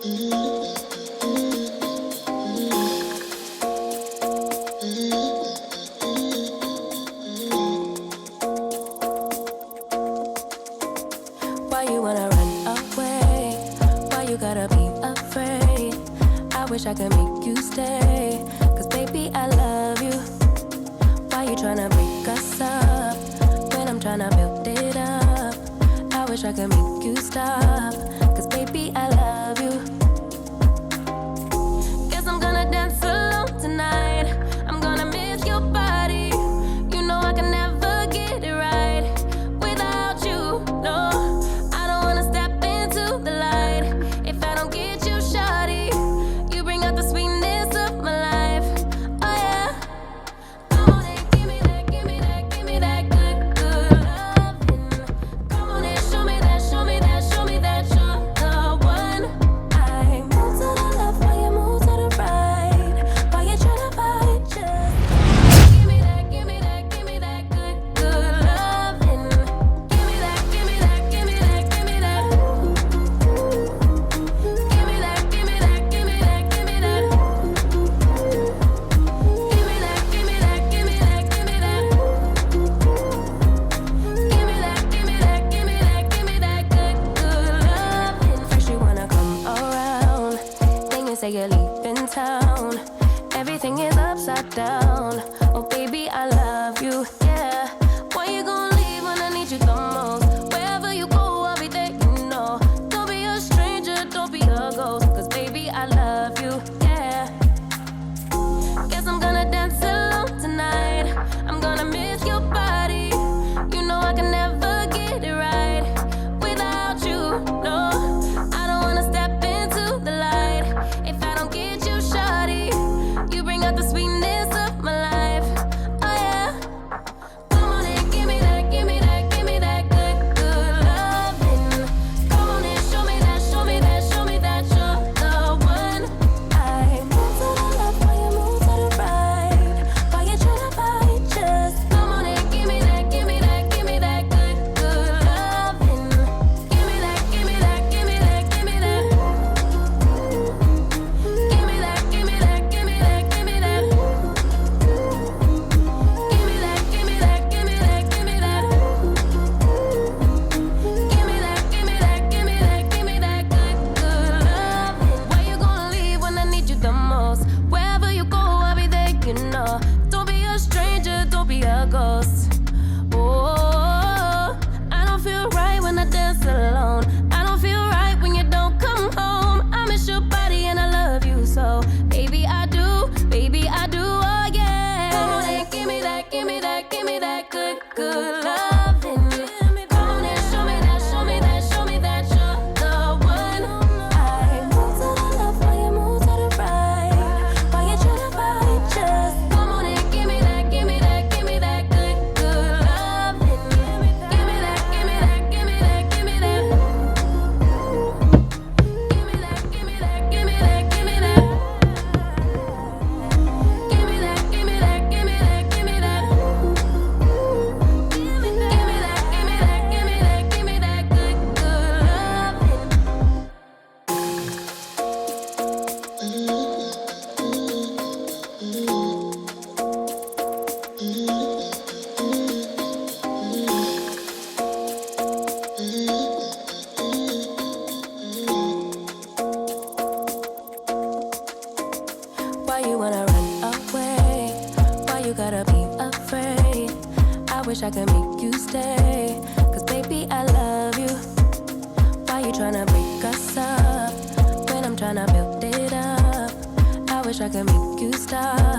Why you wanna run away? Why you gotta be afraid? I wish I could make you stay, 'cause baby I love you. Why you tryna break us up when I'm tryna build it up? I wish I could make you stop, 'cause baby I love you. Guess I'm gonna dance alone tonight. I'm gonna miss your body. You know I can never get it right without you, no. I don't wanna step into the light if I don't get you, shawty. You bring out the sweetness of my life, oh yeah. Come on and give me that, give me that, give me that good, good loving. Come on and show me that, show me that, show me that you're the one. I move to the left while you move to the right. Why you tryna fight? Just give me that, give me that, give me that good, good loving. Give me that, give me that, give me that, give me that. Give me that, give me that, give me that, give me that. Give me that, give me that, give me that, give me that. Give me that, give me that, give me that, give me that good, good loving. First you wanna come around, then you say you're leaving town. Everything is upside down. Oh baby, I love you, yeah. Why you gonna leave when I need you the most? Wherever you go, I'll be there, you know. Don't be a stranger, don't be a ghost, 'cause baby, I love you, yeah. Guess I'm gonna dance alone tonight. I'm gonna miss your body. You know I can never get it right without you, no. I don't wanna step into the light if I don't get you, shawty. You bring out the sweetness of my life, oh yeah. Come on and give me that, give me that, give me that good, good loving. Come on and show me that, show me that, show me that you're the one. I move to the left while you move to the right. Why you tryna fight? Just come on and give me that, give me that, give me that good, good loving. Give me that, give me that, give me that, give me that. Give me that, give me that, give me that, give me that. Give me that, give me that, give me that, give me that. Give me that, give me that, give me that, give me that good, good loving. Why you gonna leave when I need you the most? Wherever you go, I'll be there, you know. Don't be a stranger, don't be a ghost. Oh, I don't feel right when I dance alone. I don't feel right when you don't come home. I miss your body and I love you so. Baby, I do, oh yeah. Come on and give me that, give me that, give me that good, good loving. Come on and show me that, show me that, show me that you're the one. I move to the left while you move to the right. Why you tryna fight? Just come on and give me that, give me that, give me that good, good loving. Give me that, give me that, give me that, give me that. Give me that, give me that, give me that, give me that. Give me that, give me that, give me that, give me that. Give me that, give me that, give me that, give me that good, good loving. Why you wanna run away? Why you gotta be afraid? I wish I could make you stay, 'cause baby I love you. Why you tryna break us up when I'm tryna build it up? I wish I could make you stop,